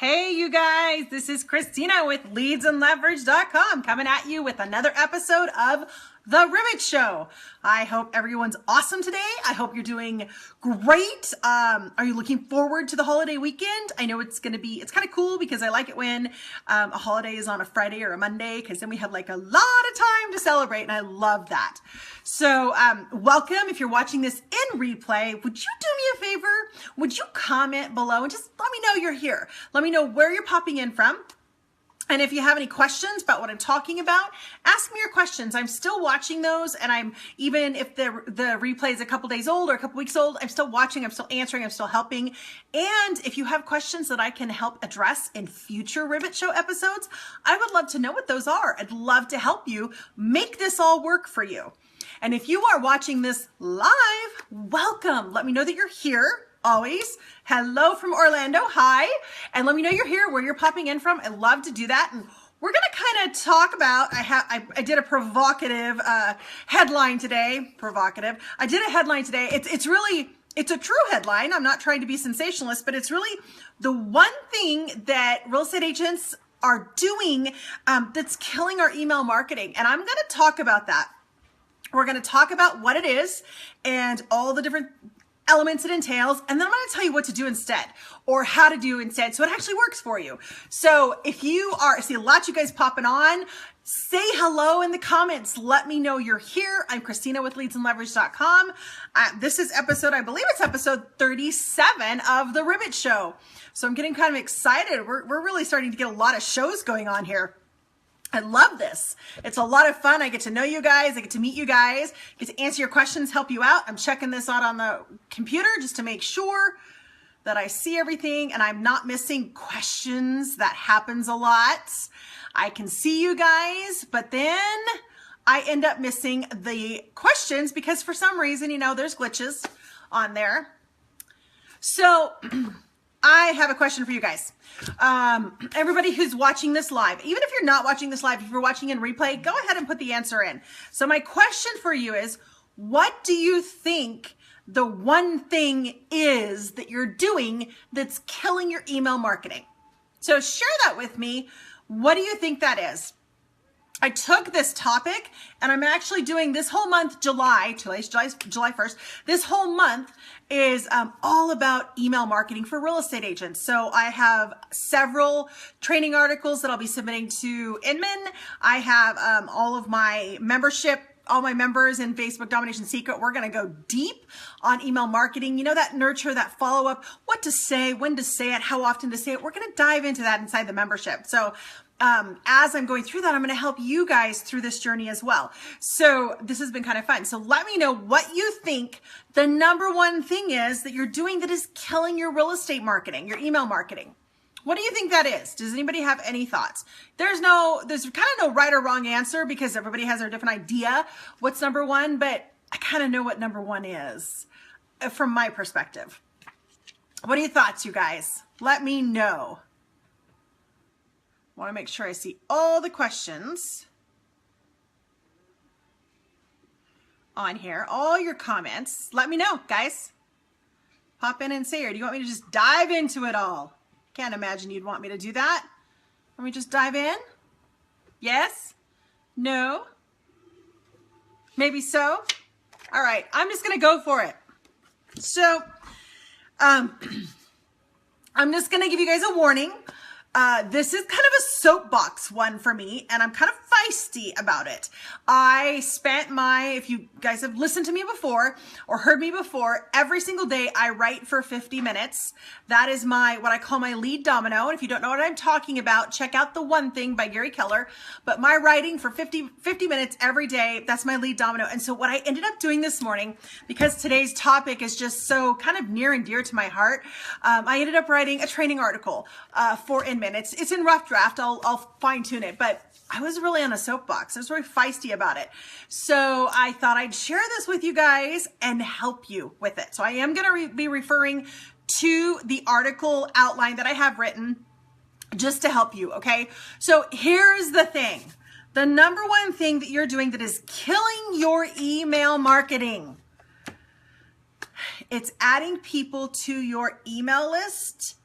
Hey, you guys, this is Christina with leadsandleverage.com coming at you with another episode of The Ribbit Show. I hope everyone's awesome today. I hope you're doing great. Are you looking forward to the holiday weekend? I know it's kind of cool because I like it when a holiday is on a Friday or a Monday because then we have like a lot of time to celebrate and I love that. So welcome. If you're watching this in replay, would you do me a favor? Would you comment below and just let me know you're here? Let me know where you're popping in from. And if you have any questions about what I'm talking about, ask me your questions. I'm still watching those, and even if the replay is a couple days old or a couple weeks old, I'm still watching, I'm still answering, I'm still helping. And if you have questions that I can help address in future Ribbit Show episodes, I would love to know what those are. I'd love to help you make this all work for you. And if you are watching this live, welcome. Let me know that you're here. Always. Hello from Orlando. Hi. And let me know you're here, where you're popping in from. I love to do that. And we're going to kind of talk about, I did a provocative headline today. I did a headline today. It's a true headline. I'm not trying to be sensationalist, but it's really the one thing that real estate agents are doing that's killing our email marketing. And I'm going to talk about that. We're going to talk about what it is and all the different elements it entails, and then I'm going to tell you what to do instead or how to do instead so it actually works for you. So if I see a lot of you guys popping on, say hello in the comments. Let me know you're here. I'm Christina with leadsandleverage.com. This is I believe it's episode 37 of The Ribbit Show. So I'm getting kind of excited. We're really starting to get a lot of shows going on here. I love this. It's a lot of fun. I get to know you guys. I get to meet you guys, get to answer your questions, help you out. I'm checking this out on the computer just to make sure that I see everything and I'm not missing questions. That happens a lot. I can see you guys, but then I end up missing the questions because for some reason, there's glitches on there. So I have a question for you guys. Everybody who's watching this live, even if you're not watching this live, if you're watching in replay, go ahead and put the answer in. So my question for you is, what do you think the one thing is that you're doing that's killing your email marketing? So share that with me. What do you think that is? I took this topic and I'm actually doing this whole month, July 1st. This whole month is all about email marketing for real estate agents. So I have several training articles that I'll be submitting to Inman. I have all of my membership, all my members in Facebook Domination Secret. We're going to go deep on email marketing. That nurture, that follow up, what to say, when to say it, how often to say it. We're going to dive into that inside the membership. So as I'm going through that, I'm going to help you guys through this journey as well. So this has been kind of fun. So let me know what you think the number one thing is that you're doing that is killing your real estate marketing, your email marketing. What do you think that is? Does anybody have any thoughts? There's kind of no right or wrong answer because everybody has their different idea what's number one, but I kind of know what number one is from my perspective. What are your thoughts, you guys? Let me know. I want to make sure I see all the questions on here, all your comments. Let me know, guys. Pop in and say, or do you want me to just dive into it all? Can't imagine you'd want me to do that. Let me just dive in. Yes? No? Maybe so? All right, I'm just going to go for it. So, I'm just going to give you guys a warning. This is kind of a soapbox one for me, and I'm kind of feisty about it. If you guys have listened to me before or heard me before, every single day I write for 50 minutes. That is what I call my lead domino. And if you don't know what I'm talking about, check out The One Thing by Gary Keller. But my writing for 50 minutes every day, that's my lead domino. And so what I ended up doing this morning, because today's topic is just so kind of near and dear to my heart, I ended up writing a training article for Inman. It's in rough draft. I'll fine tune it, but I was really on a soapbox. I was really feisty about it. So I thought I'd share this with you guys and help you with it. So I am going to be referring to the article outline that I have written just to help you. Okay. So here's the thing. The number one thing that you're doing that is killing your email marketing. It's adding people to your email list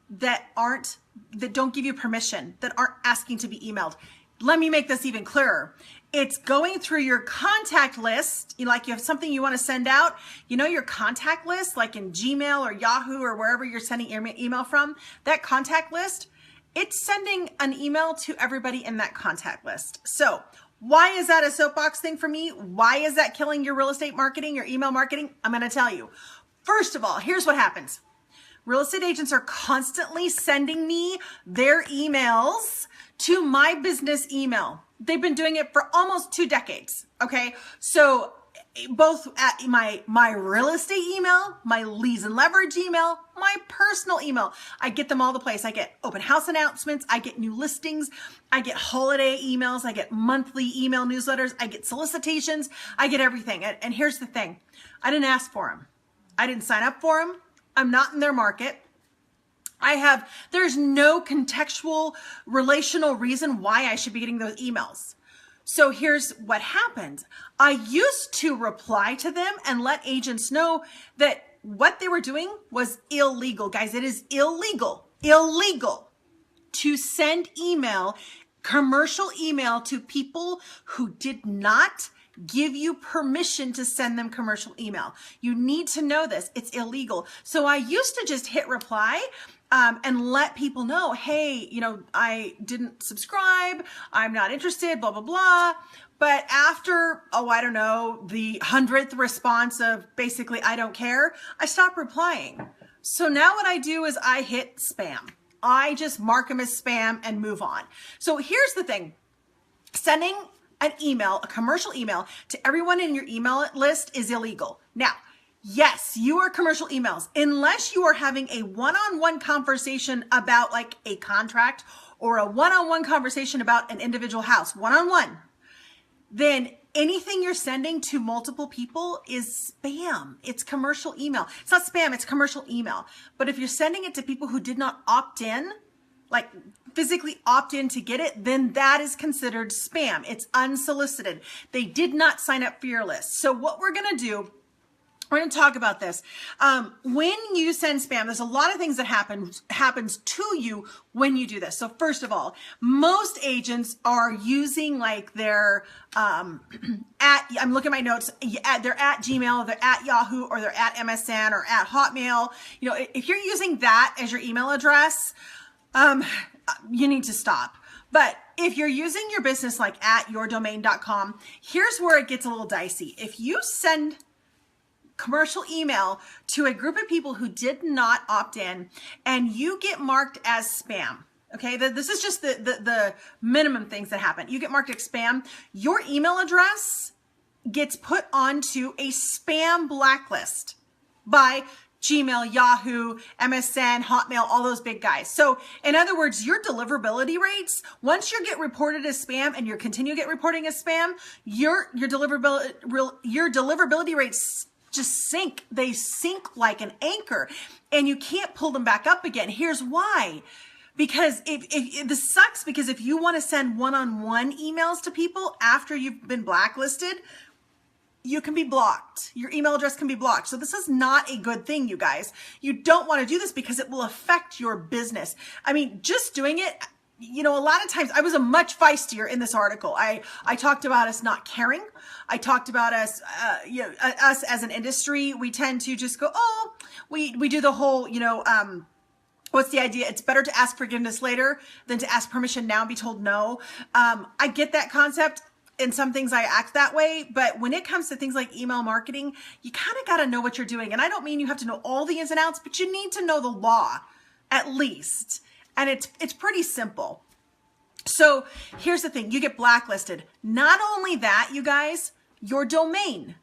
that don't give you permission, that aren't asking to be emailed. Let me make this even clearer. It's going through your contact list. Like you have something you want to send out, your contact list, like in Gmail or Yahoo or wherever you're sending your email from, that contact list, it's sending an email to everybody in that contact list. So why is that a soapbox thing for me? Why is that killing your real estate marketing, your email marketing? I'm going to tell you. First of all, here's what happens. Real estate agents are constantly sending me their emails to my business email. They've been doing it for almost 2 decades. Okay. So both at my real estate email, my leads and leverage email, my personal email, I get them all the place. I get open house announcements. I get new listings. I get holiday emails. I get monthly email newsletters. I get solicitations. I get everything. And here's the thing. I didn't ask for them. I didn't sign up for them. I'm not in their market. There's no contextual relational reason why I should be getting those emails. So here's what happened. I used to reply to them and let agents know that what they were doing was illegal. Guys, it is illegal to send commercial email to people who did not give you permission to send them commercial email. You need to know this. It's illegal. So I used to just hit reply and let people know, hey, I didn't subscribe. I'm not interested, blah, blah, blah. But after, I don't know, the 100th response of basically, I don't care, I stopped replying. So now what I do is I hit spam. I just mark them as spam and move on. So here's the thing. Sending an email, a commercial email to everyone in your email list is illegal. Now, yes, your commercial emails, unless you are having a one-on-one conversation about like a contract or a one-on-one conversation about an individual house, one-on-one, then anything you're sending to multiple people is spam. It's commercial email. It's not spam, it's commercial email. But if you're sending it to people who did not opt in, like physically opt in to get it, then that is considered spam. It's unsolicited. They did not sign up for your list. So what we're going to do, we're going to talk about this. When you send spam, there's a lot of things that happens to you when you do this. So first of all, most agents are using like their, I'm looking at my notes, they're at Gmail, they're at Yahoo, or they're at MSN or at Hotmail. If you're using that as your email address, you need to stop. But if you're using your business like at yourdomain.com, here's where it gets a little dicey. If you send commercial email to a group of people who did not opt in and you get marked as spam, okay, this is just the minimum things that happen. You get marked as spam, your email address gets put onto a spam blacklist by Gmail, Yahoo, MSN, Hotmail, all those big guys. So in other words, your deliverability rates, once you get reported as spam and you continue to get reporting as spam, your deliverability rates just sink. They sink like an anchor and you can't pull them back up again. Here's why. Because if this sucks, because if you want to send one-on-one emails to people after you've been blacklisted, you can be blocked. Your email address can be blocked. So this is not a good thing, you guys. You don't want to do this because it will affect your business. I mean, just doing it, a lot of times I was a much feistier in this article. I talked about us not caring. I talked about us, us as an industry, we tend to just go, we do the whole, what's the idea? It's better to ask forgiveness later than to ask permission now and be told no. I get that concept. In some things I act that way, but when it comes to things like email marketing, you kind of got to know what you're doing. And I don't mean you have to know all the ins and outs, but you need to know the law at least. And it's pretty simple. So here's the thing, you get blacklisted. Not only that, you guys, your domain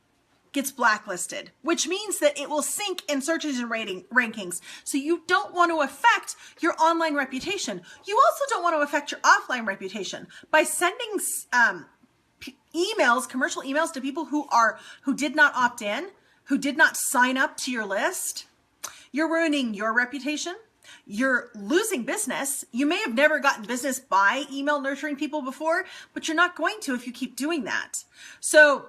gets blacklisted, which means that it will sink in search engine rankings. So you don't want to affect your online reputation. You also don't want to affect your offline reputation by sending commercial emails to people who did not opt in, who did not sign up to your list. You're ruining your reputation. You're losing business. You may have never gotten business by email nurturing people before, but you're not going to if you keep doing that. So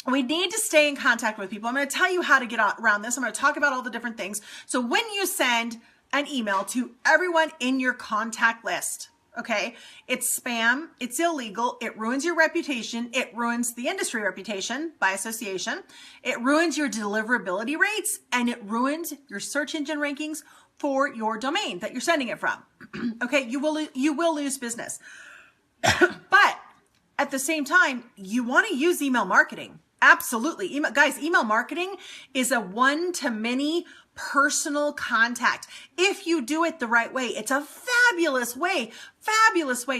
we need to stay in contact with people. I'm going to tell you how to get around this. I'm going to talk about all the different things. So when you send an email to everyone in your contact list. Okay, it's spam, it's illegal, it ruins your reputation, it ruins the industry reputation by association, it ruins your deliverability rates, and it ruins your search engine rankings for your domain that you're sending it from. Okay, you will lose business. But at the same time, you want to use email marketing. Absolutely. Email marketing is a one-to-many personal contact. If you do it the right way, it's a fabulous way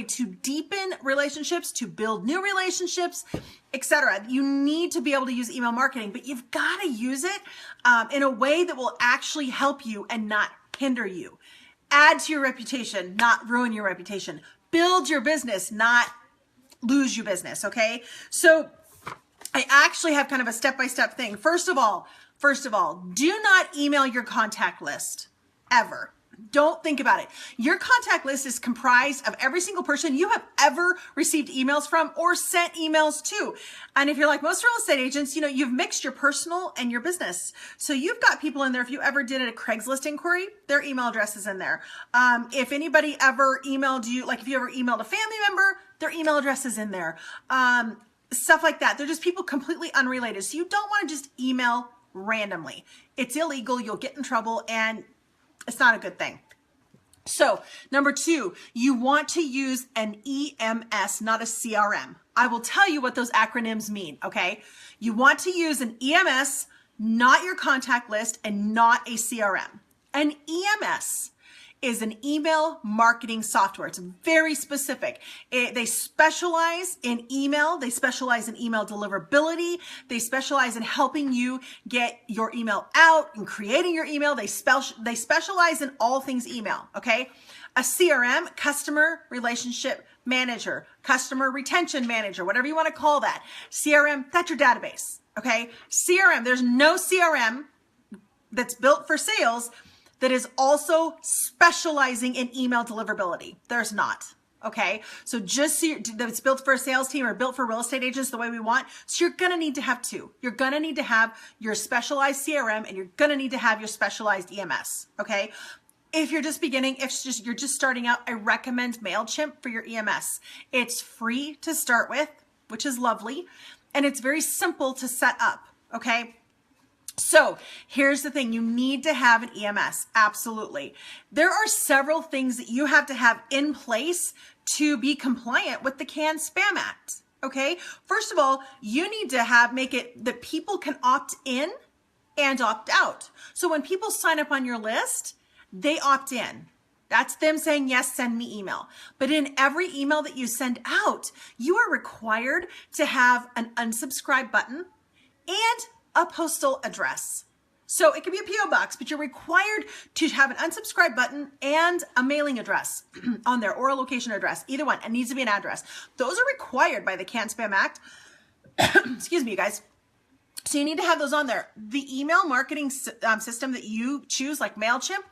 to deepen relationships, to build new relationships, etc. You need to be able to use email marketing, but you've got to use it in a way that will actually help you and not hinder you. Add to your reputation, not ruin your reputation. Build your business, not lose your business, okay? So I actually have kind of a step-by-step thing. First of all, do not email your contact list ever. Don't think about it. Your contact list is comprised of every single person you have ever received emails from or sent emails to. And if you're like most real estate agents, you've mixed your personal and your business. So you've got people in there. If you ever did a Craigslist inquiry, their email address is in there. If anybody ever emailed you, like if you ever emailed a family member, their email address is in there. Stuff like that. They're just people completely unrelated. So you don't want to just email randomly. It's illegal. You'll get in trouble and it's not a good thing. So number 2, you want to use an EMS, not a CRM. I will tell you what those acronyms mean, okay? You want to use an EMS, not your contact list, and not a CRM. An EMS is an email marketing software. It's very specific. They specialize in email. They specialize in email deliverability. They specialize in helping you get your email out and creating your email. They specialize in all things email, okay? A CRM, customer relationship manager, customer retention manager, whatever you want to call that. CRM, that's your database, okay? CRM, there's no CRM that's built for sales that is also specializing in email deliverability. There's not, okay? So just so that it's built for a sales team or built for real estate agents the way we want. So you're gonna need to have 2. You're gonna need to have your specialized CRM and you're gonna need to have your specialized EMS, okay? If you're just beginning, you're just starting out, I recommend MailChimp for your EMS. It's free to start with, which is lovely, and it's very simple to set up, okay? So here's the thing, you need to have an EMS, absolutely. There are several things that you have to have in place to be compliant with the CAN-SPAM Act, okay? First of all, you need to make it that people can opt in and opt out. So when people sign up on your list, they opt in. That's them saying, yes, send me email. But in every email that you send out, you are required to have an unsubscribe button and a postal address. So it can be a PO box, but you're required to have an unsubscribe button and a mailing address on there or a location address. Either one, it needs to be an address. Those are required by the CAN-SPAM Act. Excuse me, you guys. So you need to have those on there. The email marketing system that you choose, like MailChimp,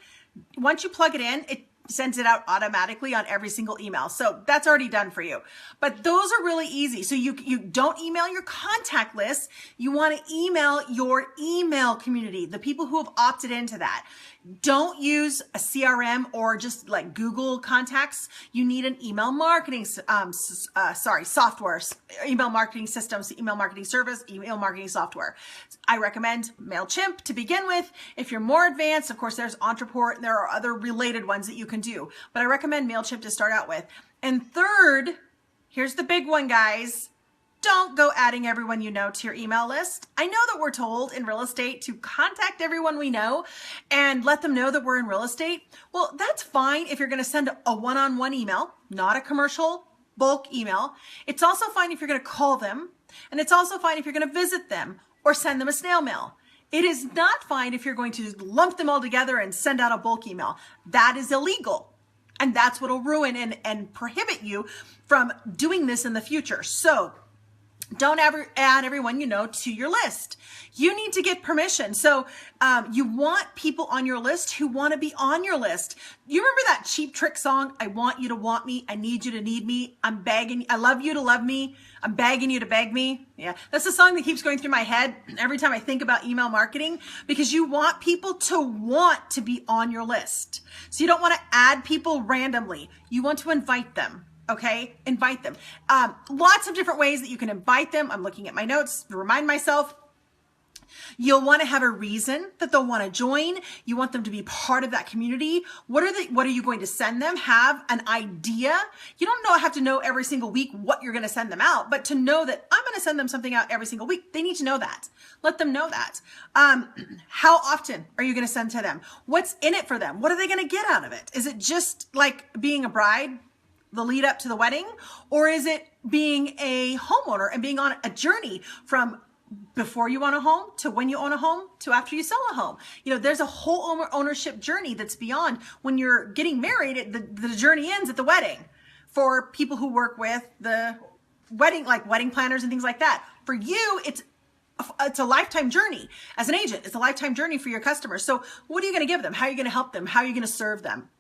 once you plug it in, it sends it out automatically on every single email. So that's already done for you. But those are really easy. So you don't email your contact list. You want to email your email community, the people who have opted into that. Don't use a CRM or just like Google contacts. You need an email marketing, software, email marketing systems, email marketing service, email marketing software. I recommend MailChimp to begin with. If you're more advanced, of course, there's Entreport and there are other related ones that you can do, but I recommend MailChimp to start out with. And third, here's the big one, guys. Don't go adding everyone you know to your email list. I know that we're told in real estate to contact everyone we know and let them know that we're in real estate. Well, that's fine if you're going to send a one-on-one email, not a commercial bulk email. It's also fine if you're going to call them, and it's also fine if you're going to visit them or send them a snail mail. It is not fine if you're going to lump them all together and send out a bulk email. That is illegal. And that's what will ruin and prohibit you from doing this in the future. So Don't ever add everyone you know to your list. You need to get permission. So you want people on your list who want to be on your list. You remember that Cheap Trick song? I want you to want me. I need you to need me. I'm begging. I love you to love me. I'm begging you to beg me. Yeah, that's the song that keeps going through my head every time I think about email marketing, because you want people to want to be on your list. So you don't want to add people randomly. You want to invite them. Okay, invite them. Lots of different ways that you can invite them. I'm looking at my notes to remind myself. You'll want to have a reason that they'll want to join. You want them to be part of that community. What are you going to send them? Have an idea. You don't have to know every single week what you're going to send them out, but to know that I'm going to send them something out every single week, they need to know that. Let them know that. How often are you going to send to them? What's in it for them? What are they going to get out of it? Is it just like being a bride, the lead up to the wedding? Or is it being a homeowner and being on a journey from before you own a home to when you own a home to after you sell a home? You know, there's a whole ownership journey that's beyond when you're getting married. The journey ends at the wedding. For people who work with the wedding, like wedding planners and things like that, for you, it's a lifetime journey. As an agent, it's a lifetime journey for your customers. So what are you going to give them? How are you going to help them? How are you going to serve them?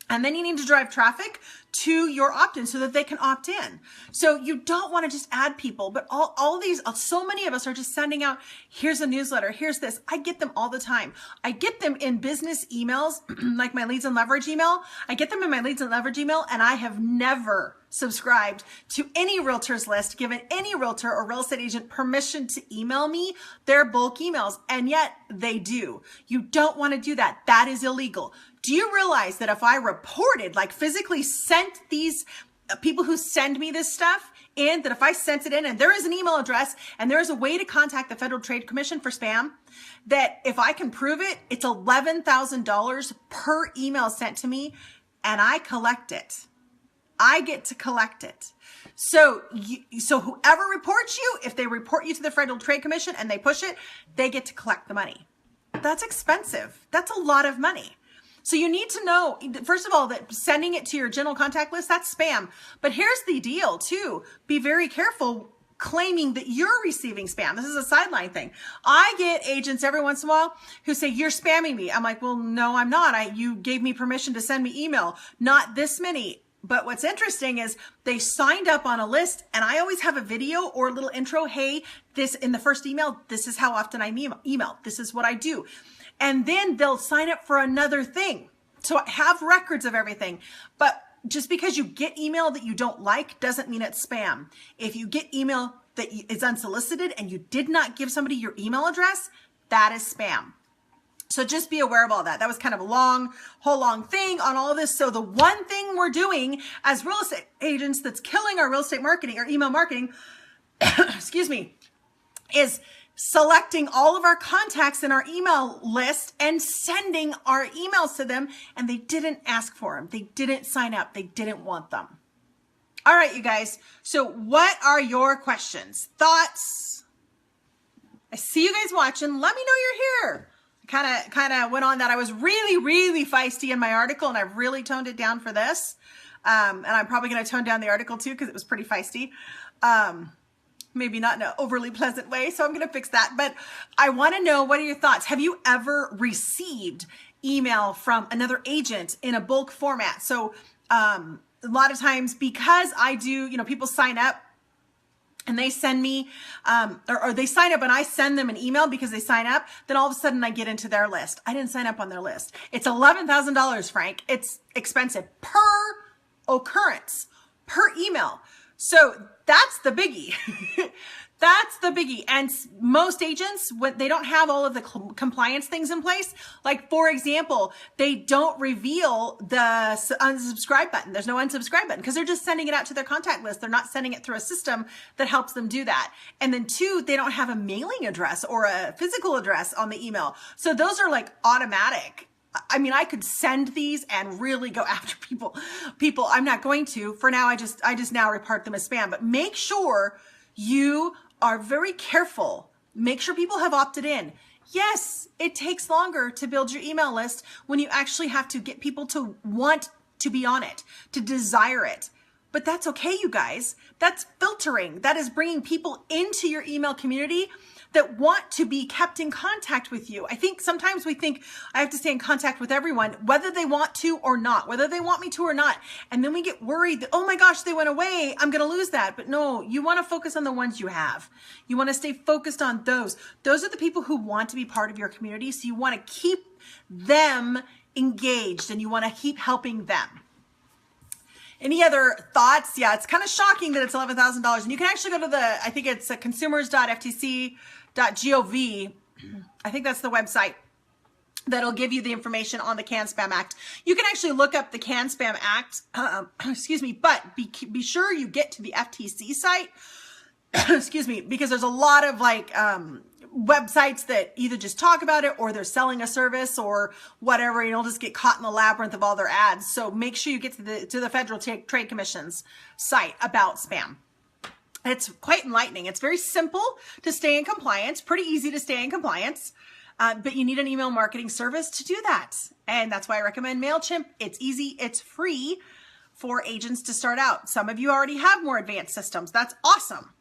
And then you need to drive traffic to your opt-in so that they can opt in. So you don't want to just add people, but all these, so many of us are just sending out, here's a newsletter, here's this. I get them all the time. I get them in business emails, like my leads and leverage email. I get them in my leads and leverage email, and I have never subscribed to any realtor's list, given any realtor or real estate agent permission to email me their bulk emails, and yet they do. You don't want to do that. That is illegal. Do you realize that if I reported, like physically sent these people who send me this stuff in, that if I sent it in and there is an email address and there is a way to contact the Federal Trade Commission for spam, that if I can prove it, it's $11,000 per email sent to me, and I collect it. I get to collect it. So whoever reports you, if they report you to the Federal Trade Commission and they push it, they get to collect the money. That's expensive. That's a lot of money. So you need to know, first of all, that sending it to your general contact list, that's spam. But here's the deal too. Be very careful claiming that you're receiving spam. This is a sideline thing. I get agents every once in a while who say, you're spamming me. I'm like, well, no, I'm not. You gave me permission to send me email, not this many. But what's interesting is they signed up on a list, and I always have a video or a little intro. Hey, this in the first email, this is how often I email. This is what I do. And then they'll sign up for another thing. So I have records of everything. But just because you get email that you don't like doesn't mean it's spam. If you get email that is unsolicited and you did not give somebody your email address, that is spam. So just be aware of all that. That was kind of a whole long thing on all of this. So the one thing we're doing as real estate agents that's killing our real estate marketing or email marketing, excuse me, is selecting all of our contacts in our email list and sending our emails to them, and they didn't ask for them. They didn't sign up. They didn't want them. All right, you guys. So what are your questions, thoughts? I see you guys watching. Let me know you're here. Kind of went on that. I was really feisty in my article, and I've really toned it down for this. And I'm probably going to tone down the article too, because it was pretty feisty. Maybe not in an overly pleasant way. So I'm going to fix that. But I want to know, what are your thoughts? Have you ever received email from another agent in a bulk format? So a lot of times, because I do, people sign up and they send me, or they sign up and I send them an email because they sign up, then all of a sudden I get into their list. I didn't sign up on their list. It's $11,000, Frank. It's expensive per occurrence, per email. So that's the biggie. That's the biggie. And most agents, when they don't have all of the compliance things in place, like for example, they don't reveal the unsubscribe button. There's no unsubscribe button because they're just sending it out to their contact list. They're not sending it through a system that helps them do that. And then two, they don't have a mailing address or a physical address on the email. So those are like automatic. I mean, I could send these and really go after people. I'm not going to. For now, I just now report them as spam. But make sure you are very careful. Make sure people have opted in. Yes, it takes longer to build your email list when you actually have to get people to want to be on it, to desire it. but that's okay, you guys. That's filtering. That is bringing people into your email community that want to be kept in contact with you. I think sometimes we think I have to stay in contact with everyone, whether they want to or not, whether they want me to or not. And then we get worried that, oh my gosh, they went away, I'm going to lose that. But no, you want to focus on the ones you have. You want to stay focused on those. Those are the people who want to be part of your community. So you want to keep them engaged and you want to keep helping them. Any other thoughts? Yeah, it's kind of shocking that it's $11,000. And you can actually go to I think it's consumers.ftc.gov. I think that's the website that'll give you the information on the Can-Spam Act. You can actually look up the Can-Spam Act, excuse me, but be sure you get to the FTC site, excuse me, because there's a lot of websites that either just talk about it or they're selling a service or whatever, and you'll just get caught in the labyrinth of all their ads. So make sure you get to the Federal Trade Commission's site about spam. It's quite enlightening. It's very simple to stay in compliance, pretty easy to stay in compliance, but you need an email marketing service to do that. And that's why I recommend MailChimp. It's easy, it's free for agents to start out. Some of you already have more advanced systems. That's awesome.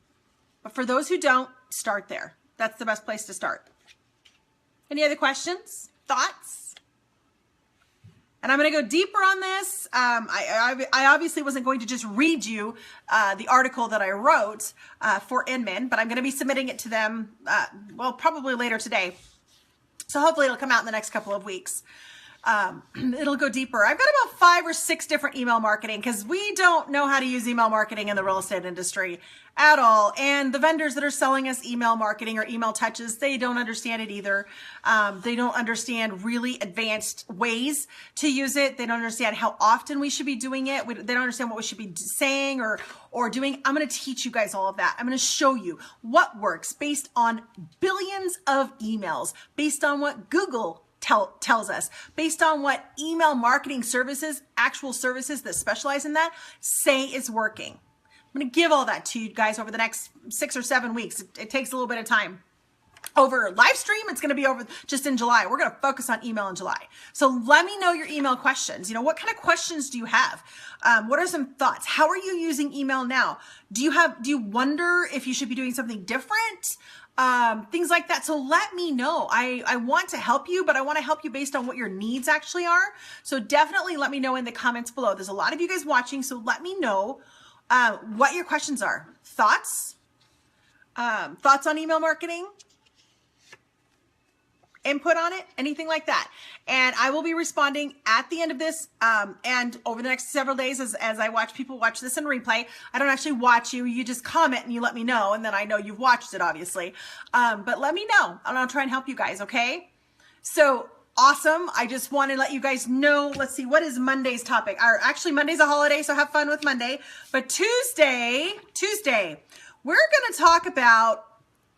But for those who don't, start there. That's the best place to start. Any other questions, thoughts? And I'm going to go deeper on this. I obviously wasn't going to just read you the article that I wrote for Inman, but I'm going to be submitting it to them, well, probably later today. So hopefully it'll come out in the next couple of weeks. It'll go deeper. I've got about 5 or 6 different email marketing because we don't know how to use email marketing in the real estate industry at all. And the vendors that are selling us email marketing or email touches, they don't understand it either. They don't understand really advanced ways to use it. They don't understand how often we should be doing it. They don't understand what we should be saying or doing. I'm going to teach you guys all of that. I'm going to show you what works based on billions of emails, based on what Google tells us, based on what email marketing services, actual services that specialize in that, say is working. I'm going to give all that to you guys over the next 6 or 7 weeks. It takes a little bit of time. Over live stream, it's going to be over just in July. We're going to focus on email in July. So let me know your email questions. What kind of questions do you have? What are some thoughts? How are you using email now? Do you wonder if you should be doing something different? Things like that. So let me know. I want to help you, but I want to help you based on what your needs actually are. So definitely let me know in the comments below. There's a lot of you guys watching, so let me know what your questions are. Thoughts? Thoughts on email marketing? Input on it? Anything like that. And I will be responding at the end of this and over the next several days as I watch people watch this in replay. I don't actually watch you. You just comment and you let me know, and then I know you've watched it, obviously. But let me know, and I'll try and help you guys, okay? So awesome. I just want to let you guys know. Let's see, what is Monday's topic? Actually, Monday's a holiday, so have fun with Monday. But Tuesday, we're going to talk about,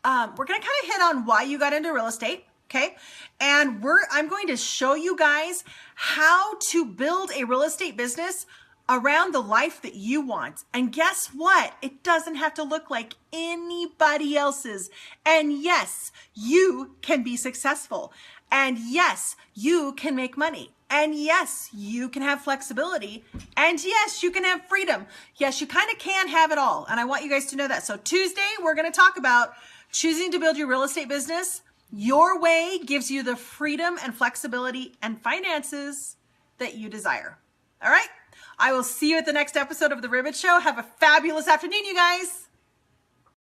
we're going to kind of hit on why you got into real estate. Okay. And I'm going to show you guys how to build a real estate business around the life that you want. And guess what? It doesn't have to look like anybody else's. And yes, you can be successful. And yes, you can make money. And yes, you can have flexibility. And yes, you can have freedom. Yes, you kind of can have it all. And I want you guys to know that. So Tuesday, we're going to talk about choosing to build your real estate business your way gives you the freedom and flexibility and finances that you desire. All right. I will see you at the next episode of The Ribbit Show. Have a fabulous afternoon, you guys.